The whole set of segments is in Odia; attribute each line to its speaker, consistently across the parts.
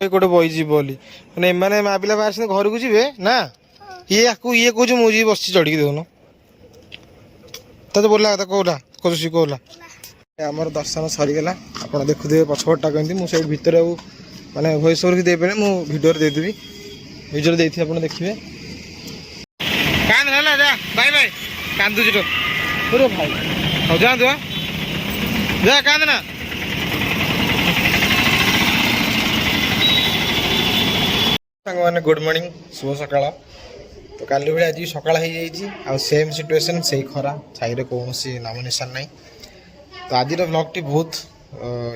Speaker 1: गोटे बही बोली मैंने एमाने माँ पिला बाहर घर को जी ना ये ये कौन मुझे बस चढ़ी देखुन तो बोला कौला कौन कौला आमर दर्शन सरीगला आप देखुए पछपटा कमी मुझे भितर माने भॉइस ओवर दे पारे मु वीडियो देदेवी वीडियो देती आप देखिए कान है जा बाय बाय कांदुच तो भाई हाँ जातु जा कांद ना मैंने गुड मॉर्निंग शुभ सकाळ तो काली भाई आज सकाळ हो सेम सिचुएशन से खरा छाई कौन नाम निशान ना तो आज ब्लॉग टी बहुत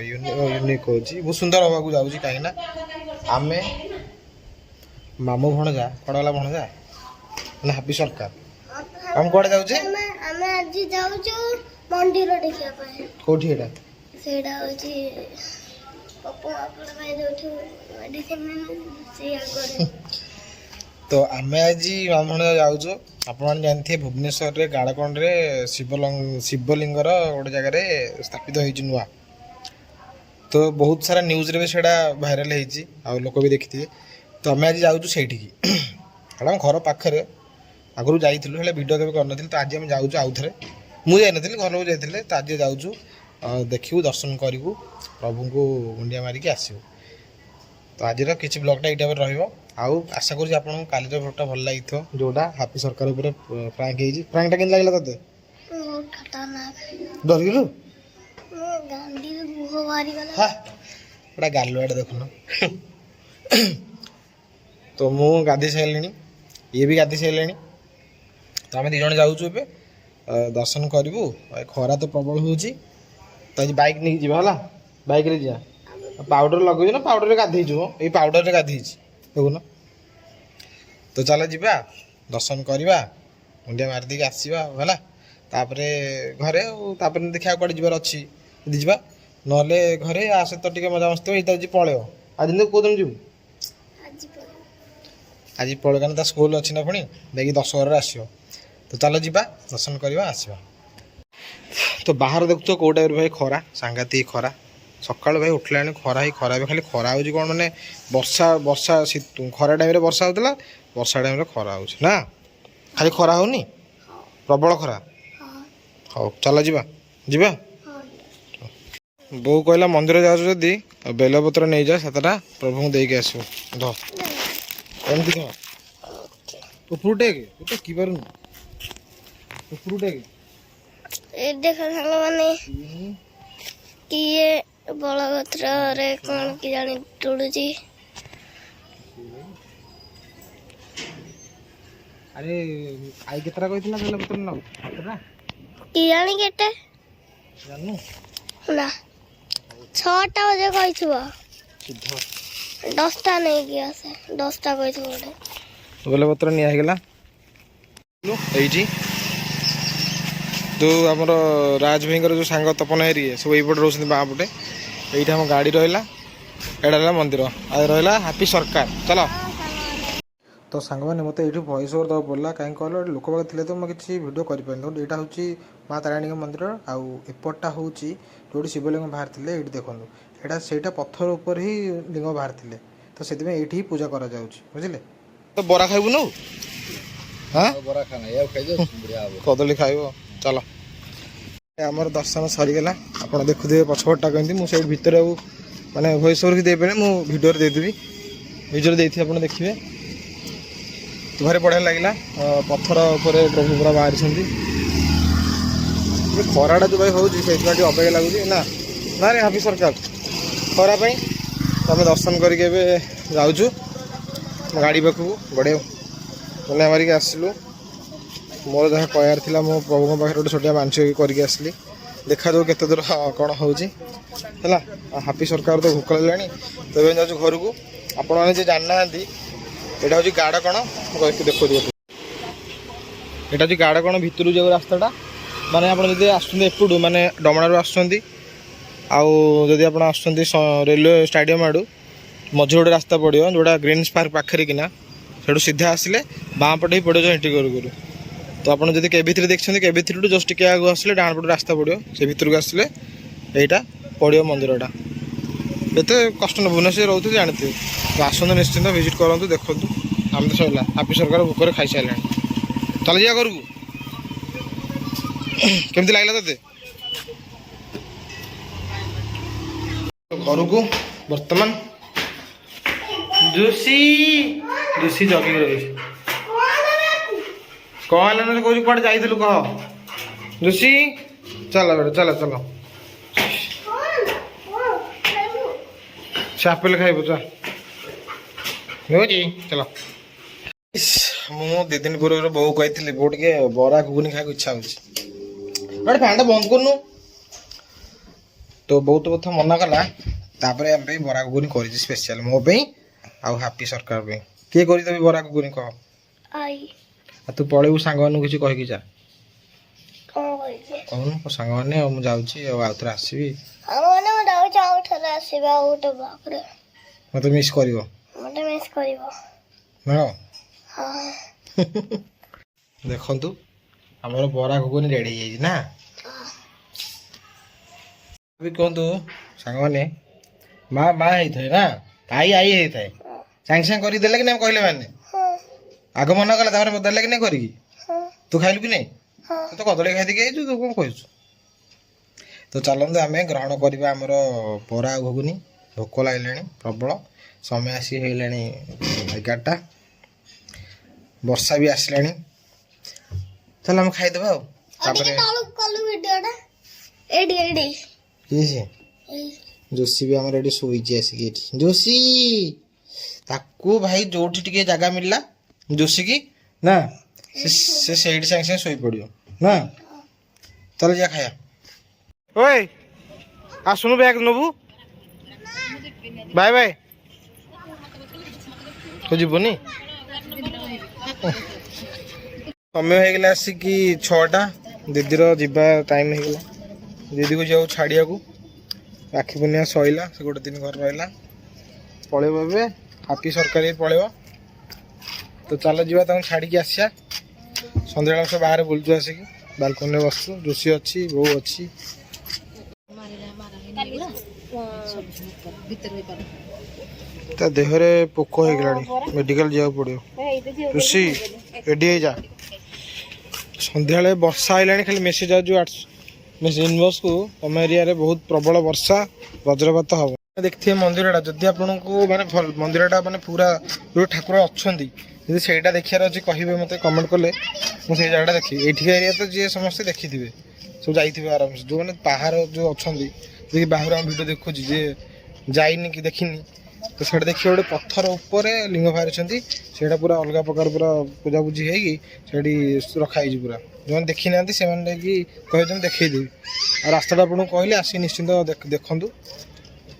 Speaker 1: यूनिक हो बहुत सुंदर हवा को जाऊँगी कहीं आम मामू भणजा कौन गला भणजा ना हापी सरकार हम कौन जाऊे
Speaker 2: मंदिर देखिया पाए
Speaker 1: कोठी एटा
Speaker 2: सेडा होची पप्पू आपन भाई जोठी मेडिसिन से आगरे
Speaker 1: तो आमे आज मामण जाऊँ आपन जानथे भुवनेश्वर रे गाड़कोंड रे शिवलिंगर गोटे जगह रे स्थापित होई नुआ तो बहुत सारा न्यूज रे भी सेडा वायरल होई आ लोक भी देखिथिबे तो आमे आज जाऊँ सेठी की हम घर पाखरे आगु जाइथिलु हेले वीडियो केबे करनथिल तो आज हम जाऊँ आउ थरे मु जाई नथिल घर लोग जाइथिले तो आज जाऊँ देखिबू दर्शन करिबू प्रभु को मुंडिया मारिकी आसबू तो आज किसी ब्लॉगटा यहाँ रहिबो आउ आशा करूँ आपको काली ब्लॉगटा भल लगी जोटा हापी सरकार ऊपर फ्रांक होती फ्रांकटा के लगला तते
Speaker 2: बहुत खतरनाक
Speaker 1: डर गेलु
Speaker 2: गांडी मुह मारी गला
Speaker 1: हां एटा गालुआडे देखुन तो मु गाधी साइलेनी ये भी गाधी साइलेनी तो आम दी जण जाऊँ ए दर्शन करूँ खरा तो प्रबल हो तो आज बाइक नहीं जावा बाइक रे जा पाउडर लगे ना पाउडर गाधे ये पाउडर गाधे देखुन तो चल जा दर्शन करवा मुंडिया मारिदेक आसवा है तापर घरे तापर देखा कड़े जबार अच्छी जा ना घरे आस तो टे मजा मस्ती आज पलैब आज कौ दिन जीव आज पलैब क्या स्कूल अच्छी ना पुणी देखिए 10 घरे आसो तो चल जा दर्शन करवा आसवा तो बाहर देखु कौ टाइप भाई खरा सांघातिक खरा सकाल भाई उठला खरा ही खरा खाली खरा हो कौन मैंने वर्षा वर्षा खरा टाइम वर्षा होता वर्षा टाइम खरा हो ना खाली खरा होनी प्रबल खरा हाँ चल जा जा बो कहला मंदिर जादी बेलपत्र नहीं जा सातटा प्रभु को देके आसो ध एमती कह उपरू टेक कि पार उपरू टेक
Speaker 2: देख साल माने किए बलगत्र रे कौन की जानी टुडुची
Speaker 1: अरे आई केतरा कहितला बेलपत्र न केतरा
Speaker 2: की जानी केटे
Speaker 1: जानू
Speaker 2: ना 6टा बजे कहिथुवा
Speaker 1: सिद्ध
Speaker 2: 10टा नहीं किया से 10टा कहिथुवा गोटे
Speaker 1: बेलपत्र निया गला एइठी जो आम राज भाई जो सांग तपन हेरी सब यपटे रोच बाँ पटे ये आम गाड़ी रहा एटा मंदिर आज रहा हापी सरकार चलो तो सांग मैंने मत ये वॉइस ओवर दवा पड़ा कहीं कहल लोक बाग थे तो मैं किसी भिड कर यहाँ हूँ माँ तारिणी मंदिर आउटा हूँ जो शिवलिंग बाहर थे ये देखो यहाँ से पत्थर उपर ही लिंग बाहर थे तो से ही पूजा कर बुझे तो बरा खाइबु नु हाँ कदली खाइब चल आमर दर्शन सरीगला आप देखुए पछपटा कमी मुझे भितर माने भॉइस ओवर दे पारे मु वीडियो देदेवी वीडियो देती आप देखिए तो भारी बढ़िया लगे पत्थर उपर प्रभु पूरा बाहरी खराटा जो भाई होती अपेक्षा लगुच ना ना रे हापी सरकार खरापाई तो आम दर्शन करके जाऊँ गाड़ी पाखक बढ़िया मुंडिया मारिक आसलु मोर जहाँ कहर था मो प्रभु पाखे गोटे छोटिया मानसिक करके आसली देखा जाऊ केते दूर कौन होगा हापी सरकार तो भोक लगे तो ये जाऊँ घर को आपण मैंने जानना यहाँ हूँ गाड़ कण देखो यहाँ हूँ गाड़ कण भितर जाऊ रास्ताटा माने आप आसपटू माने डमणार आदि आप रेलवे स्टाडियम आड़ू मझे गोटे रास्ता पड़ो जोटा ग्रीन पार्क पाखे किना से सीधा आसिले बाँ पटे ही पड़ो एंट्री करूँ तो आपड़ जब के देखते के जस्ट टे आगे आसले डाण पटे रास्ता पड़ो से भर को आसले यहाँ पड़ो मंदिरटा ଏତେ କଷ୍ଟ ନ ଭୁବନେଶ୍ୱର ରହୁଥିବେ ଜାଣିଥିବେ। ତ ଆସନ୍ତୁ ନିଶ୍ଚିନ୍ତ ଭିଜିଟ୍ କରନ୍ତୁ ଦେଖନ୍ତୁ। ଆମେ ତ ସରିଲା ହାପି ସରକାର ଭୋକରେ ଖାଇସାରିଲାଣି। ଚାଲି ଯିବା ଘରକୁ। କେମିତି ଲାଗିଲା ତତେ? ଘରକୁ ବର୍ତ୍ତମାନ ଜୁସି ଜଗିକି ରହୁଛି। କଣ ହେଲା ନା କହୁଛୁ କୁଆଡ଼େ ଯାଇଥିଲୁ କହ ଜୁସି? ଚାଲ ବେଟା ଚାଲ ଚାଲ। ସେ ଆପେଲ ଖାଇବୁ ଚା ନେଉଛି ଚାଲ। ମୁଁ 2 ଦିନ ପୂର୍ବରୁ ବୋଉ କହିଥିଲି ବୋଉ ଟିକେ ବରା ଘୁଗୁନି ଖାଇବାକୁ ଇଚ୍ଛା ହେଉଛି। ଗୋଟେ ଫ୍ୟାନ୍ଟା ବନ୍ଦ କରୁନୁ। ତ ବହୁତ କଥା ମନା କଲା। ତାପରେ ଆମ ପାଇଁ ବରା ଘୁଗୁନି କରିଛି ସ୍ପେଶିଆଲ ମୋ ପାଇଁ ଆଉ ହାପି ସରକାର ପାଇଁ। କିଏ କରିଦେବି ବରା ଘୁଗୁନି କହ?
Speaker 2: ଆଇ
Speaker 1: ଆଉ ତୁ ପଳେଇବୁ ସାଙ୍ଗମାନଙ୍କୁ କିଛି କହିକି ଯା।
Speaker 2: କଣ କହିବି?
Speaker 1: କହୁନୁ ସାଙ୍ଗମାନେ ଆଉ ମୁଁ ଯାଉଛି ଆଉ ଆଉଥରେ ଆସିବି।
Speaker 2: ସାଙ୍ଗମାନେ ମୁଁ ଯାଉଛି ଆଉ ଥରେ ଆସିବି ଆଉ ଗୋଟେ ବ୍ଲକରେ।
Speaker 1: ମୋତେ ମିସ୍ କରିବ?
Speaker 2: ମୋତେ ମିସ୍ କରିବ।
Speaker 1: ହଁ
Speaker 2: ହଁ।
Speaker 1: ଦେଖନ୍ତୁ ଆମର ବରା ଘୁଗୁନି ରେଡ଼ି ହେଇଯାଇଛି ନା। ବି କୁହନ୍ତୁ ସାଙ୍ଗମାନେ ମା ହେଇଥାଏ ନା ଆଇ ହେଇଥାଏ। ସାଙ୍ଗେ ସାଙ୍ଗେ କରିକି ଦେଲେ କି ନାଇଁ କହିଲେ ମାନେ ଆଗ ମନା କଲା ତାପରେ ଦେଲେ କି ନାଇଁ କରିକି? ତୁ ଖାଇଲୁ କି ନାଇଁ? ତୁ ତ କଦଳୀ ଖାଇଦେଇକି ଆଇଛୁ ତୁ କଣ କହୁଛୁ? ତ ଚାଲନ୍ତୁ ଆମେ ଗ୍ରହଣ କରିବା ଆମର ବରା ଘୁଗୁନି। ଭୋକ ଲାଗିଲାଣି ପ୍ରବଳ। ସମୟ ଆସି ହେଇଗଲାଣି 11ଟା। ବର୍ଷା ବି ଆସିଲାଣି। ଚାଲ ଆମେ ଖାଇଦେବା ଆଉ। ତାପରେ କିଏ ସେ? ଜୋସି ବି ଆମର ଏଠି ଶୋଇଛି ଆସିକି ଏଠି। ଜୋସି ତାକୁ ଭାଇ ଯୋଉଠି ଟିକେ ଜାଗା ମିଳିଲା ଜୋସିକି ନା ସେ ସେଇଠି ସାଙ୍ଗେ ସାଙ୍ଗେ ଶୋଇପଡ଼ିବ ନା। ଚାଲ ଯିବା ଖାଇବା। ଓଏ ଆସୁନୁ ବ୍ୟାଗ ନେବୁ। Bye bye. ତୁ ଯିବୁନି? ସମୟ ହେଇଗଲା ଆସିକି 6ଟା। ଦିଦିର ଯିବା ଟାଇମ୍ ହେଇଗଲା। ଦିଦିକୁ ଯିବାକୁ ଛାଡ଼ିବାକୁ। ରାକ୍ଷୀ ପୂର୍ଣ୍ଣିମା ସଇଲା। ସେ ଗୋଟେ ଦିନ ଘରେ ରହିଲା। ପଳେଇବ ଏବେ ହାପି ସରକାର ବି ପଳେଇବ। ତ ଚାଲ ଯିବା ତାଙ୍କୁ ଛାଡ଼ିକି ଆସିବା। ସନ୍ଧ୍ୟାବେଳେ ସବୁ ବାହାରେ ବୁଲୁଛୁ ଆସିକି ବାଲକୋନିରେ ବସୁଛୁ। ଜୋସି ଅଛି ବୋଉ ଅଛି। ତା ଦେହରେ ପୋକ ହେଇଗଲାଣି ମେଡ଼ିକାଲ ଯିବାକୁ ପଡ଼ିବ। ଜୋସି ରେଡ଼ି ହେଇଯା। ସନ୍ଧ୍ୟାବେଳେ ବର୍ଷା ଆଇଲାଣି ଖାଲି ମେସେଜ୍ ଆସୁଛି ଇନବକ୍ସକୁ ତମ ଏରିଆରେ ବହୁତ ପ୍ରବଳ ବର୍ଷା ବଜ୍ରପାତ ହେବ। ଦେଖିଥିବେ ମନ୍ଦିରଟା ଯଦି ଆପଣଙ୍କୁ ମାନେ ମନ୍ଦିରଟା ମାନେ ପୁରା ଯେଉଁ ଠାକୁର ଅଛନ୍ତି ଯଦି ସେଇଟା ଦେଖିବାର ଅଛି କହିବେ ମୋତେ କମେଣ୍ଟ କଲେ ମୁଁ ସେଇ ଜାଗାଟା ଦେଖିବି। ଏଇଠିକା ଏରିଆ ତ ଯିଏ ସମସ୍ତେ ଦେଖିଥିବେ ସବୁ ଯାଇଥିବେ ଆରାମସେ। ଯେଉଁମାନେ ବାହାର ଯେଉଁ ଅଛନ୍ତି ଯିଏ ବାହାରୁ ଆମ ଭିଡ଼ିଓ ଦେଖୁଛି ଯିଏ ଯାଇନି କି ଦେଖିନି ତ ସେଇଟା ଦେଖିବେ ଗୋଟେ ପଥର ଉପରେ ଲିଙ୍ଗ ବାହାରିଛନ୍ତି। ସେଇଟା ପୁରା ଅଲଗା ପ୍ରକାର ପୁରା ପୂଜାପୂଜି ହେଇକି ସେଇଠି ରଖା ହେଇଛି ପୁରା। ଯେଉଁମାନେ ଦେଖିନାହାନ୍ତି ସେମାନେ ଯାଇକି କହିଛନ୍ତି ଦେଖେଇଦେବି। ଆଉ ରାସ୍ତାଟା ଆପଣଙ୍କୁ କହିଲେ ଆସି ନିଶ୍ଚିନ୍ତ ଦେଖନ୍ତୁ।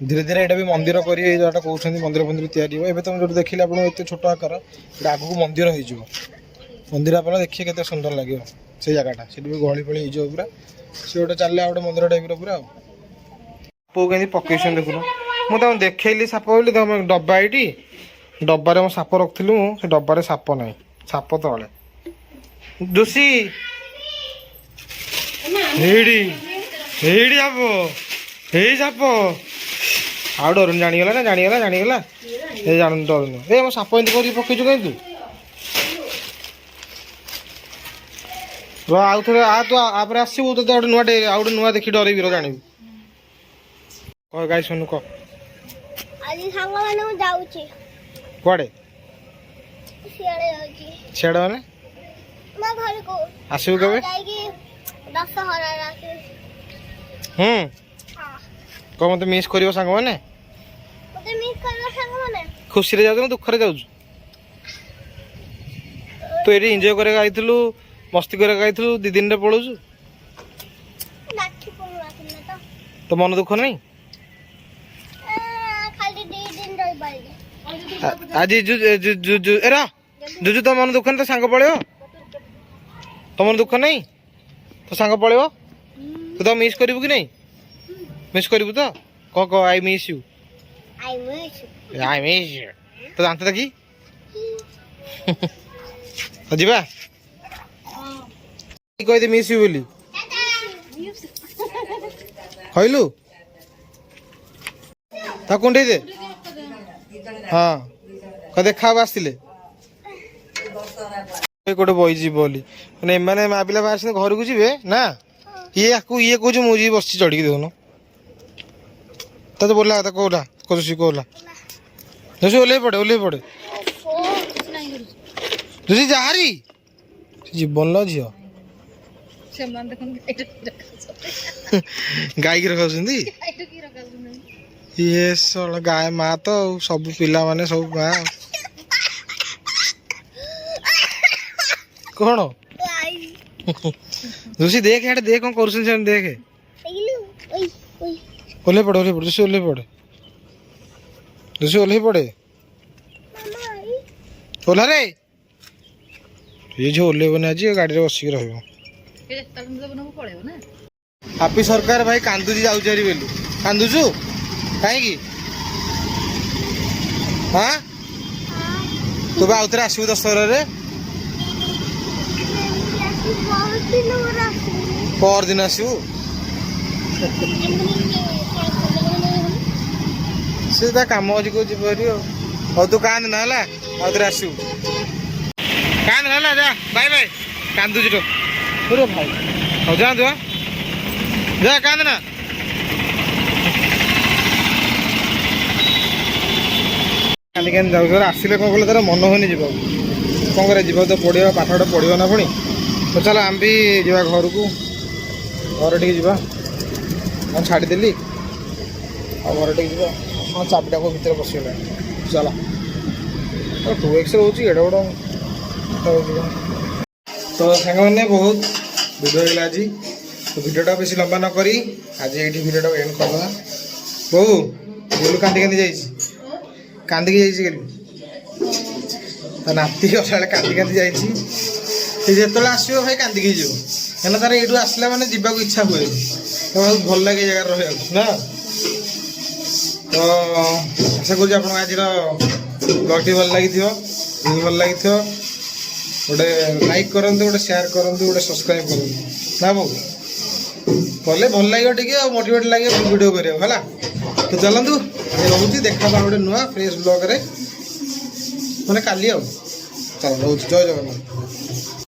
Speaker 1: ଧୀରେ ଧୀରେ ଏଇଟା ବି ମନ୍ଦିର କରିବେ ଏଇ ଜାଗାଟା କହୁଛନ୍ତି ମନ୍ଦିର ତିଆରି ହେବ। ଏବେ ତ ମୁଁ ଯେଉଁଠି ଦେଖିଲି ଆପଣଙ୍କୁ ଏତେ ଛୋଟ ଆକାର ଏଇଟା ଆଗକୁ ମନ୍ଦିର ହେଇଯିବ। ମନ୍ଦିର ଆପଣ ଦେଖିବେ କେତେ ସୁନ୍ଦର ଲାଗିବ ସେଇ ଜାଗାଟା। ସେଠି ବି ଗହଳି ଫଳି ହେଇଯିବ ପୁରା। ସେ ଗୋଟେ ଚାଲିଲେ ଆଉ ଗୋଟେ ମନ୍ଦିର ଟାଇପ୍ର ପୁରା ଆଉ। ସାପ କେମିତି ପକେଇଛନ୍ତି ଦେଖୁନ। ମୁଁ ତାଙ୍କୁ ଦେଖେଇଲି ସାପ ବୋଲି ତମ ଡବା ଏଇଠି ଡବାରେ ମୁଁ ସାପ ରଖିଥିଲି। ମୁଁ ସେ ଡବାରେ ସାପ ନାହିଁ ସାପ ତଳେ। ଜୋସି ହେଇଠି ହେଇଠି ସାପ ହେଇ ସାପ ଆଉ ଡରୁନି। ଜାଣିଗଲା ନା ଜାଣିଗଲା ଏ ଜାଣୁନି ଡରୁନି। ଏ ମୋ ସାପ ଏମିତି କରିକି ପକେଇଛୁ କାହିଁ ତୁ? ଆଉ ଥରେ ତୁ ଆପରେ ଆସିବୁ ତୋତେ ଆଉ ଗୋଟେ ନୂଆ ଦେଖି ଡରେଇବି ଜାଣିବୁ। କହ ଗାଈ ଶୁଣୁ କହ।
Speaker 2: ଆଜି ସାଙ୍ଗମାନେ ମୁଁ ଯାଉଛି।
Speaker 1: କୁଆଡ଼େ?
Speaker 2: ସିଆଡ଼େ ଯାଉଛି।
Speaker 1: ସିଆଡ଼େ ମାନେ?
Speaker 2: ମୋ ଘରକୁ।
Speaker 1: ଆସିବୁ କେବେ?
Speaker 2: ଯାଇକି ଦଶହରାରେ ଆସିବି।
Speaker 1: କହ ମୋତେ ମିସ୍ କରିବ ସାଙ୍ଗମାନେ?
Speaker 2: ମୋତେ ମିସ୍ କରିବ ସାଙ୍ଗମାନେ?
Speaker 1: ଖୁସିରେ ଯାଉଛୁ ନା ଦୁଃଖରେ ଯାଉଛୁ? ତୁ ଏଠି ଏନ୍ଜୟ କରିବାକୁ ଆଇଥିଲୁ ମସ୍ତି କରିବାକୁ ଆଇଥିଲୁ 2 ଦିନରେ ପଳଉଛୁ। ତ ମନ ଦୁଃଖ ନାହିଁ?
Speaker 2: ଖାଲି 2 ଦିନ ରହିପାରିଲି।
Speaker 1: ଆଜି ଜୁଜୁ ତୋ ମନ ଦୁଃଖ ନାହିଁ? ତୋ ସାଙ୍ଗ ପଳେଇବ? ତୋ ମନ ଦୁଃଖ ନାହିଁ? ତୋ ସାଙ୍ଗ ପଳେଇବ? ତୁ ତ ମିସ୍ କରିବୁ କି ନାହିଁ? ମିସ୍ କରିବୁ ତ? କହ I miss you. I miss you. ତ ଦାନ୍ତ ଦେଖି ଯିବା କହିଦେ ମିସ୍ ୟୁ ବୋଲି କହିଲୁ। ତାକୁ କୁଣ୍ଡେଇ ଦେ। ହଁ କହ ଦେଖା ହବ ଆସିଥିଲେ କୋଉଟେ ବଇଯିବ ବୋଲି ମାନେ ଏମାନେ ମା ପିଲା ବାହାରିଛନ୍ତି ଘରକୁ ଯିବେ ନା ଇଏ କହୁଛି ମୁଁ ଯିବି ବସିଛି ଚଢିକି ଦେଖୁନ ତତେ ବୋଲା କଥା କୋଉଟା କହୁଛି କୋଉଲା ଯଦି ଓହ୍ଲେଇ ପଡେ ଯଦି ଯାହାରି ଜୀବନ ଲ ଝିଅ ଗାଈକି ରଖାଉଛନ୍ତି ଇଏ ଗାଈ ମା ତ ଆଉ ସବୁ ପିଲାମାନେ ସବୁ ମା କଣ ଋଷି ଦେଖେ ହେଟା ଦେଖ କଣ କରୁଛନ୍ତି ସେମାନେ ଦେଖେ ଓହ୍ଲେଇ ପଡେ ଋଷି ଓହ୍ଲେଇ ପଡେ ଓହ୍ଲାରେ ଏ ଝିଅ ଓହ୍ଲେଇବନି ଆଜି ଗାଡିରେ ବସିକି ରହିବ ହାପି ସରକାର ଭାଇ କାନ୍ଦୁଛି ଯାଉଛି ହାରି ବୋଲି କାନ୍ଦୁଛୁ କାହିଁକି ହଁ ତୁ ବା ଆଉଥରେ ଆସିବୁ ଦଶହରାରେ ପରଦିନ ଆସିବୁ ସେ ତା କାମ ଅଛି କୋଉ ଯିବ ହେରି ଆଉ ହଉ ତୁ କାନ୍ଦ ନା ହେଲା ଆଉଥରେ ଆସିବୁ କାନ୍ଦ ନା ହେଲା ଯା ବାଇ ବାଇ କାନ୍ଦୁଛି ତ ଭାଇ ହଉ ଯାଆନ୍ତୁ ଯା କାନ୍ଦ ନା କାନ୍ଦି କାନ୍ଦି ଯାଉଛି ଆସିଲେ କଣ କଲେ ତାର ମନ ହଉନି ଯିବାକୁ କଣ କରିବା ଯିବାକୁ ତ ପଡ଼ିବ ପାଠଟା ପଡ଼ିବ ନା ପୁଣି ତ ଚାଲ ଆମେ ବି ଯିବା ଘରକୁ ଘର ଟିକେ ଯିବା ମୁଁ ଛାଡ଼ିଦେଲି ଆଉ ଘର ଟିକେ ଯିବା ହଁ ଚାବିଟାକୁ ଭିତରେ ପଶିଗଲାଣି ଚାଲ 2x ରହୁଛି ଏଡ଼େ ବଡ଼ ତ ସାଙ୍ଗମାନେ ବହୁତ ଭିଡ଼ିଓ ହେଇଗଲା ଆଜି ତ ଭିଡ଼ିଓଟା ବେଶୀ ଲମ୍ବା ନ କରି ଆଜି ଏଇଠି ଭିଡ଼ିଓଟାକୁ ଏଣ୍ଡ କରିଦେବା ବୋଉ ଗେଲୁ କାନ୍ଦି ଯାଇଛି କାନ୍ଦିକି ଯାଇଛି ଗେଲୁ ତା ନାତି ଅସାଳେ କାନ୍ଦି ଯାଇଛି ସେ ଯେତେବେଳେ ଆସିବ ଭାଇ କାନ୍ଦିକି ଯିବ କାହିଁକିନା ତାର ଏଇଠୁ ଆସିଲା ମାନେ ଯିବାକୁ ଇଚ୍ଛା ହୁଏନି ତ ବହୁତ ଭଲ ଲାଗେ ଏ ଜାଗାରେ ରହିବାକୁ ନା ତ ଆଶା କରୁଛି ଆପଣଙ୍କୁ ଆଜିର ବ୍ଲଗ୍ଟି ଭଲ ଲାଗିଥିବ ଭଲ ଲାଗିଥିବ ଗୋଟେ ଲାଇକ୍ କରନ୍ତୁ ଗୋଟେ ସେୟାର କରନ୍ତୁ ଗୋଟେ ସବସ୍କ୍ରାଇବ୍ କରନ୍ତୁ ନା ବୋଉ କଲେ ଭଲ ଲାଗିବ ଟିକେ ଆଉ ମୋଟିଭେଟ୍ ଲାଗିବ ଭିଡ଼ିଓ କରିବାକୁ ହେଲା ତ ଚାଲନ୍ତୁ ରହୁଛି ଦେଖା ଗୋଟେ ନୂଆ ଫ୍ରେଶ୍ ବ୍ଲଗ୍ରେ ମାନେ କାଲି ଆଉ ଚାଲ ରହୁଛି ଜୟ ଜଗନ୍ନାଥ।